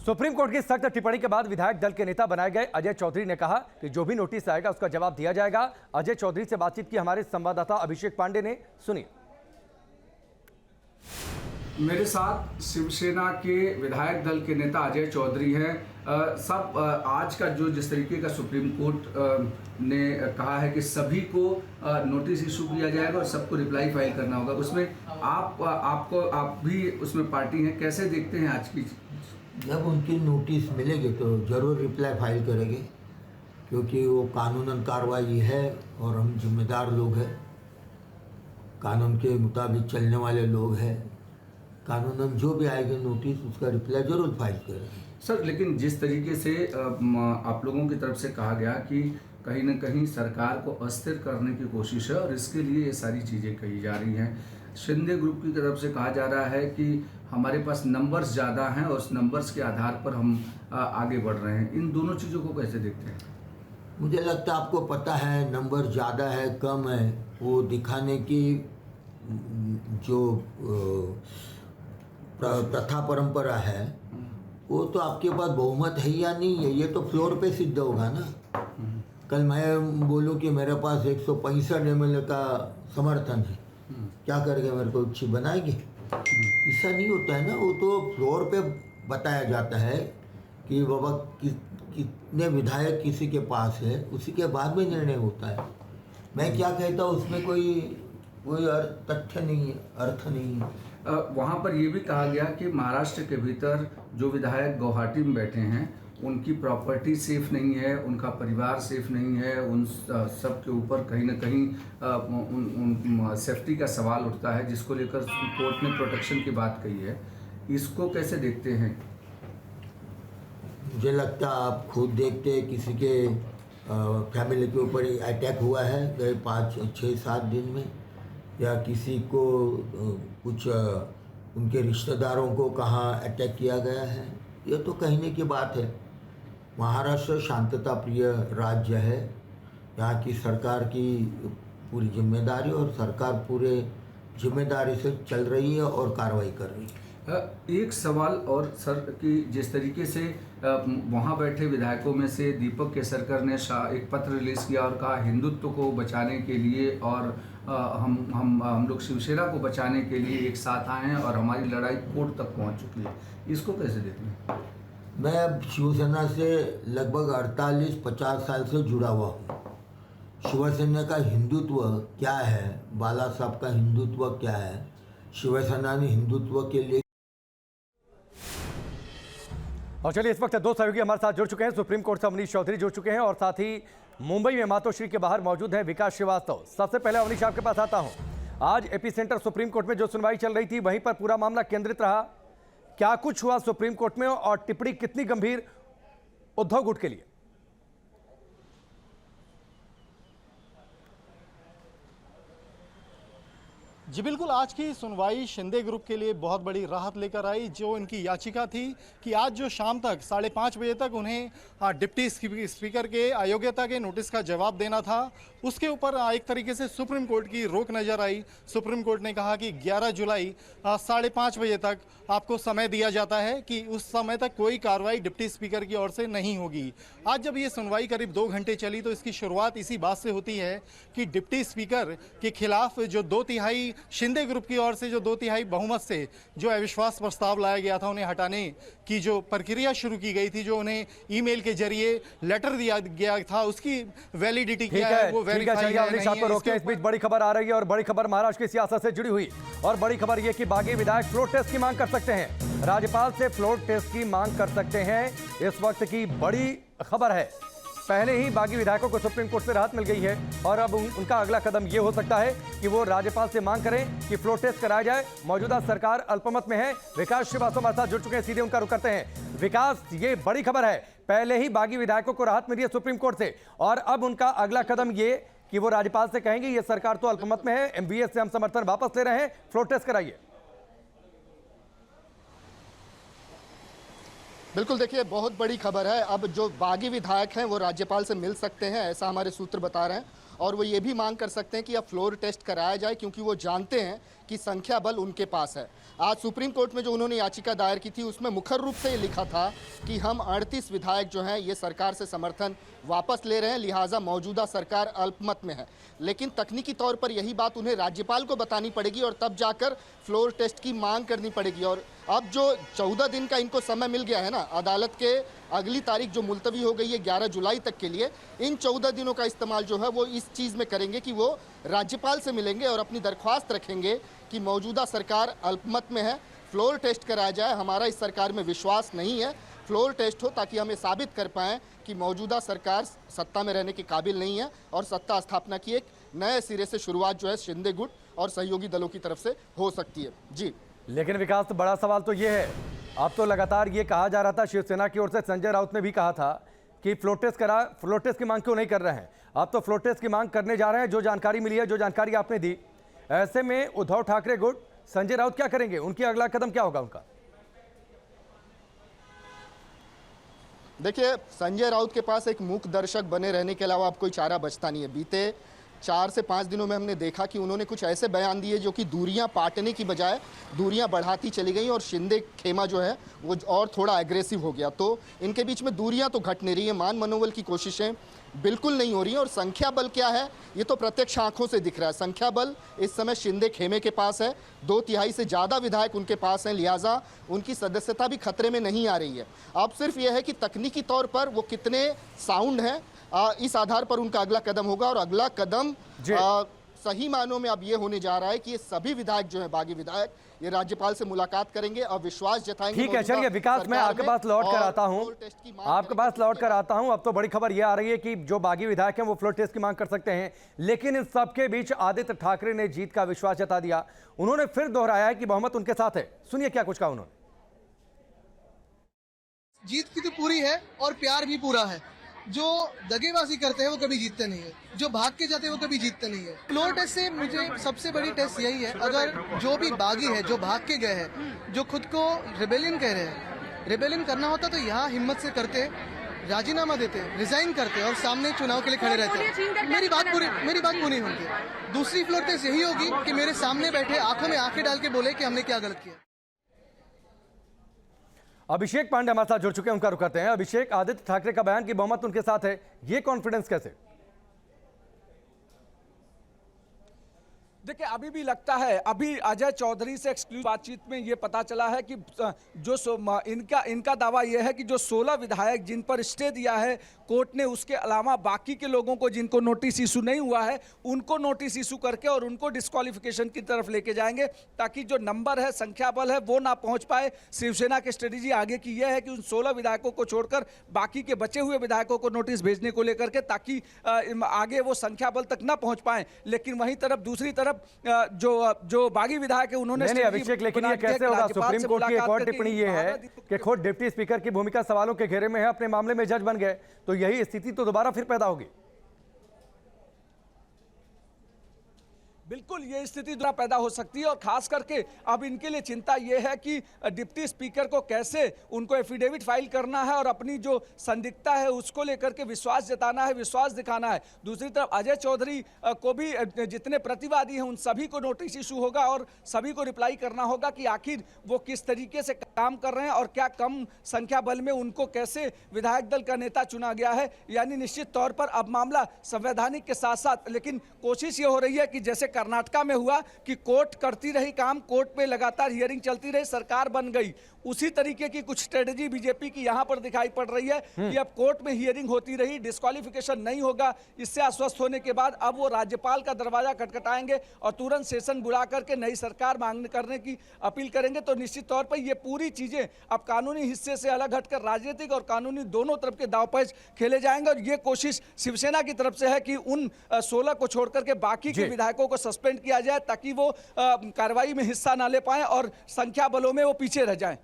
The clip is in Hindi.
सुप्रीम कोर्ट की सख्त टिप्पणी के बाद विधायक दल के नेता बनाए गए अजय चौधरी ने कहा कि जो भी नोटिस आएगा उसका जवाब दिया जाएगा। अजय चौधरी से बातचीत की हमारे संवाददाता अभिषेक पांडे ने, सुनिए। मेरे साथ शिवसेना के विधायक दल के नेता अजय चौधरी हैं। सब आज का जो जिस तरीके का सुप्रीम कोर्ट ने कहा है कि सभी को नोटिस इशू किया जाएगा और सबको रिप्लाई फाइल करना होगा, उसमें आप भी उसमें पार्टी हैं, कैसे देखते हैं आज की? जब उनकी नोटिस मिलेगी तो ज़रूर रिप्लाई फाइल करेंगे, क्योंकि वो कानूनन कार्रवाई है और हम जिम्मेदार लोग हैं, कानून के मुताबिक चलने वाले लोग हैं। कानूनन जो भी आएगी नोटिस उसका रिप्लाई जरूर फाइल करेंगे। सर, लेकिन जिस तरीके से आप लोगों की तरफ से कहा गया कि कहीं ना कहीं सरकार को अस्थिर करने की कोशिश है और इसके लिए ये सारी चीज़ें कही जा रही हैं। शिंदे ग्रुप की तरफ से कहा जा रहा है कि हमारे पास नंबर्स ज़्यादा हैं और उस नंबर्स के आधार पर हम आगे बढ़ रहे हैं। इन दोनों चीज़ों को कैसे देखते हैं? मुझे लगता है आपको पता है, नंबर ज़्यादा है कम है वो दिखाने की जो प्रथा परंपरा है, वो तो आपके पास बहुमत है या नहीं है ये तो फ्लोर पे सिद्ध होगा ना। कल मैं बोलूँ कि मेरे पास 165 MLA का समर्थन है, क्या करके मेरे को अच्छी बनाएगी? ऐसा नहीं होता है ना, वो तो फ्लोर पे बताया जाता है कि बाबा कितने विधायक किसी के पास है, उसी के बाद में निर्णय होता है। मैं क्या कहता हूँ उसमें कोई तथ्य नहीं है, अर्थ नहीं है। वहाँ पर ये भी कहा गया कि महाराष्ट्र के भीतर जो विधायक गुवाहाटी में बैठे हैं उनकी प्रॉपर्टी सेफ नहीं है, उनका परिवार सेफ नहीं है, उन सब के ऊपर कहीं ना कहीं सेफ्टी का सवाल उठता है, जिसको लेकर कोर्ट ने प्रोटेक्शन की बात कही है। इसको कैसे देखते हैं? मुझे लगता है आप खुद देखते हैं, किसी के फैमिली के ऊपर अटैक हुआ है गए 5-6-7 दिन में, या किसी को कुछ उनके रिश्तेदारों को कहाँ अटैक किया गया है, ये तो कहने की बात है। महाराष्ट्र शांतता प्रिय राज्य है, यहाँ की सरकार की पूरी जिम्मेदारी और सरकार पूरे जिम्मेदारी से चल रही है और कार्रवाई कर रही है। एक सवाल और सर कि जिस तरीके से वहाँ बैठे विधायकों में से दीपक केसरकर ने एक पत्र रिलीज किया और कहा हिंदुत्व को बचाने के लिए और हम लोग शिवसेना को बचाने के लिए एक साथ आए हैं और हमारी लड़ाई कोर्ट तक पहुँच चुकी है, इसको कैसे देखते हैं? मैं अब शिवसेना से लगभग 48-50 साल से जुड़ा हुआ हूँ। शिवसेना का हिंदुत्व क्या है, बाला साहब का हिंदुत्व क्या है, शिवसेना ने हिंदुत्व के लिए। और चलिए, इस वक्त दो सहयोगी हमारे साथ जुड़ चुके हैं। सुप्रीम कोर्ट से अवनीश चौधरी जुड़ चुके हैं और साथ ही मुंबई में मातोश्री के बाहर मौजूद है विकास श्रीवास्तव। सबसे पहले अवनीश, आपके पास आता हूं। आज एपीसेंटर सुप्रीम कोर्ट में जो सुनवाई चल रही थी वहीं पर पूरा मामला केंद्रित रहा। क्या कुछ हुआ सुप्रीम कोर्ट में और टिप्पणी कितनी गंभीर उद्धव गुट के लिए? जी बिल्कुल, आज की सुनवाई शिंदे ग्रुप के लिए बहुत बड़ी राहत लेकर आई। जो इनकी याचिका थी कि आज जो शाम तक 5:30 बजे तक उन्हें डिप्टी स्पीकर के अयोग्यता के नोटिस का जवाब देना था, उसके ऊपर एक तरीके से सुप्रीम कोर्ट की रोक नजर आई। सुप्रीम कोर्ट ने कहा कि 11 जुलाई 5:30 बजे तक आपको समय दिया जाता है कि उस समय तक कोई कार्रवाई डिप्टी स्पीकर की ओर से नहीं होगी। आज जब ये सुनवाई करीब 2 घंटे चली तो इसकी शुरुआत इसी बात से होती है कि डिप्टी स्पीकर के खिलाफ जो 2/3 शिंदे ग्रुप की ओर से जो 2/3 बहुमत से जो अविश्वास प्रस्ताव लाया गया था, उन्हें हटाने की जो प्रक्रिया शुरू की गई थी, जो उन्हें ईमेल के जरिए लेटर दिया गया था, उसकी वैलिडिटी क्या है वो वेरीफाई है नहीं है। इस बीच बड़ी खबर आ रही है और बड़ी खबर महाराष्ट्र की सियासत से जुड़ी हुई, और बड़ी खबर यह कि बागी विधायक फ्लोर टेस्ट की मांग कर सकते हैं। राज्यपाल से फ्लोर टेस्ट की मांग कर सकते हैं, इस वक्त की बड़ी खबर है। पहले ही बागी विधायकों को सुप्रीम कोर्ट से राहत मिल गई है और अब उनका अगला कदम यह हो सकता है कि वो राज्यपाल से मांग करें कि फ्लोर टेस्ट कराया जाए। मौजूदा सरकार अल्पमत में है। विकास श्रीवास्तव हमारे साथ जुड़ चुके हैं, सीधे उनका रुख करते हैं। विकास, ये बड़ी खबर है, पहले ही बागी विधायकों को राहत मिली है सुप्रीम कोर्ट से और अब उनका अगला कदम ये कि वो राज्यपाल से कहेंगे ये सरकार तो अल्पमत में है, एमबीएस से हम समर्थन वापस ले रहे हैं, फ्लोर टेस्ट कराइए। बिल्कुल, देखिए बहुत बड़ी खबर है। अब जो बागी विधायक हैं वो राज्यपाल से मिल सकते हैं, ऐसा हमारे सूत्र बता रहे हैं। और वो ये भी मांग कर सकते हैं कि अब फ्लोर टेस्ट कराया जाए, क्योंकि वो जानते हैं कि संख्या बल उनके पास है। आज सुप्रीम कोर्ट में जो उन्होंने याचिका दायर की थी उसमें मुखर रूप से ये लिखा था कि हम 38 विधायक जो हैं ये सरकार से समर्थन वापस ले रहे हैं, लिहाजा मौजूदा सरकार अल्पमत में है। लेकिन तकनीकी तौर पर यही बात उन्हें राज्यपाल को बतानी पड़ेगी और तब जाकर फ्लोर टेस्ट की मांग करनी पड़ेगी। और अब जो 14 दिन का इनको समय मिल गया है ना, अदालत के अगली तारीख जो मुलतवी हो गई है 11 जुलाई तक के लिए, इन 14 दिनों का इस्तेमाल जो है वो इस चीज़ में करेंगे कि वो राज्यपाल से मिलेंगे और अपनी दरख्वास्त रखेंगे कि मौजूदा सरकार अल्पमत में है, फ्लोर टेस्ट कराया जाए, हमारा इस सरकार में विश्वास नहीं है, फ्लोर टेस्ट हो ताकि हम ये साबित कर पाएँ कि मौजूदा सरकार सत्ता में रहने के काबिल नहीं है और सत्ता स्थापना की एक नए सिरे से शुरुआत जो है शिंदे गुट और सहयोगी दलों की तरफ से हो सकती है। जी, लेकिन विकास, तो बड़ा सवाल तो ये है, अब तो लगातार ये कहा जा रहा था, शिवसेना की ओर से संजय राउत ने भी कहा था कि फ्लोर टेस्ट की मांग क्यों नहीं कर रहे हैं। अब तो फ्लोर टेस्ट की मांग करने जा रहे हैं, जो जानकारी मिली है, जो जानकारी आपने दी। ऐसे में उद्धव ठाकरे गुट, संजय राउत क्या करेंगे? उनकी अगला कदम क्या होगा उनका? देखिए, संजय राउत के पास एक मूक दर्शक बने रहने के अलावा अब कोई चारा बचता नहीं है। बीते 4 से 5 दिनों में हमने देखा कि उन्होंने कुछ ऐसे बयान दिए जो कि दूरियां पाटने की बजाय दूरियां बढ़ाती चली गई और शिंदे खेमा जो है वो और थोड़ा एग्रेसिव हो गया। तो इनके बीच में दूरियां तो घट नहीं रही हैं, मान मनोबल की कोशिशें बिल्कुल नहीं हो रही हैं। और संख्या बल क्या है ये तो प्रत्यक्ष आंखों से दिख रहा है। संख्या बल इस समय शिंदे खेमे के पास है, 2/3 से ज़्यादा विधायक उनके पास हैं, लिहाजा उनकी सदस्यता भी खतरे में नहीं आ रही है। अब सिर्फ यह है कि तकनीकी तौर पर वो कितने साउंड हैं, इस आधार पर उनका अगला कदम होगा। और अगला कदम सही मानों में अब ये होने जा रहा है कि ये सभी विधायक जो हैं, बागी विधायक, ये राज्यपाल से मुलाकात करेंगे और विश्वास जताएंगे। ठीक है, चलिए विकास, मैं आपके पास लौट कर आता हूं। अब तो बड़ी खबर ये आ रही है कि जो बागी विधायक हैं वो फ्लोर टेस्ट की मांग कर सकते हैं, लेकिन इन सबके बीच आदित्य ठाकरे ने जीत का विश्वास जता दिया। उन्होंने फिर दोहराया है कि बहुमत उनके साथ है। सुनिए क्या कुछ कहा उन्होंने। जीत की तो पूरी है और प्यार भी पूरा है। जो दगेबाजी करते हैं वो कभी जीतते नहीं है, जो भाग के जाते हैं वो कभी जीतते नहीं है। फ्लोर टेस्ट से मुझे सबसे बड़ी टेस्ट यही है, अगर जो भी बागी है, जो भाग के गए हैं, जो खुद को रिबेलियन कह रहे हैं, रिबेलियन करना होता तो यहाँ हिम्मत से करते, राजीनामा देते, रिजाइन करते और सामने चुनाव के लिए खड़े रहते। मेरी बात पूरी होगी। दूसरी फ्लोर टेस्ट यही होगी कि मेरे सामने बैठे आंखों में आंखें डाल के बोले कि हमने क्या गलत किया। अभिषेक पांडे हमारे साथ जुड़ चुके हैं, उनका रुख करते हैं। अभिषेक, आदित्य ठाकरे का बयान कि बहुमत उनके साथ है, ये कॉन्फिडेंस कैसे? देखिए, अभी भी लगता है, अभी अजय चौधरी से एक्सक्लूसिव बातचीत में ये पता चला है कि जो इनका दावा यह है कि जो 16 विधायक जिन पर स्टे दिया है कोर्ट ने, उसके अलावा बाकी के लोगों को जिनको नोटिस इशू नहीं हुआ है उनको नोटिस इशू करके और उनको डिस्क्वालिफिकेशन की तरफ लेके जाएंगे, ताकि जो नंबर है, संख्या बल है, वो ना पहुंच पाए। शिवसेना की स्ट्रेटेजी आगे की यह है कि उन 16 विधायकों को छोड़कर बाकी के बचे हुए विधायकों को नोटिस भेजने को लेकर के, ताकि आगे वो संख्या बल तक ना पहुंच पाए। लेकिन वहीं तरफ, दूसरी तरफ जो बागी विधायक है उन्होंने अभिषेक, लेकिन ये कैसे होगा? सुप्रीम कोर्ट की एक और टिप्पणी ये है कि खुद डिप्टी स्पीकर की भूमिका सवालों के घेरे में है, अपने मामले में जज बन गए, तो यही स्थिति तो दोबारा फिर पैदा होगी। बिल्कुल ये स्थिति दोबारा पैदा हो सकती है और खास करके अब इनके लिए चिंता ये है कि डिप्टी स्पीकर को कैसे उनको एफिडेविट फाइल करना है और अपनी जो संदिग्धता है उसको लेकर के विश्वास जताना है, विश्वास दिखाना है। दूसरी तरफ अजय चौधरी को भी, जितने प्रतिवादी हैं उन सभी को नोटिस इशू होगा और सभी को रिप्लाई करना होगा कि आखिर वो किस तरीके से काम कर रहे हैं और क्या कम संख्या बल में उनको कैसे विधायक दल का नेता चुना गया है। यानी निश्चित तौर पर अब मामला संवैधानिक के साथ साथ, लेकिन कोशिश ये हो रही है कि जैसे कर्नाटका में हुआ कि कोर्ट करती रही काम, कोर्ट पे लगातार हियरिंग चलती रही, सरकार बन गई, उसी तरीके की कुछ स्ट्रेटजी बीजेपी की यहां पर दिखाई पड़ रही है कि अब कोर्ट में हियरिंग होती रही, डिस्क्वालिफिकेशन नहीं होगा। इससे आश्वस्त होने के बाद अब वो राज्यपाल का दरवाजा खटखटाएंगे और तुरंत सेशन बुला करके नई सरकार मांगने करने की अपील करेंगे। तो निश्चित तौर पर ये पूरी चीजें अब कानूनी हिस्से से अलग हटकर राजनीतिक और कानूनी दोनों तरफ के दांवपेच खेले जाएंगे। और ये कोशिश शिवसेना की तरफ से है कि उन 16 को छोड़कर के बाकी के विधायकों को सस्पेंड किया जाए ताकि वो कार्रवाई में हिस्सा ना ले पाए और संख्या बलों में वो पीछे रह जाएं।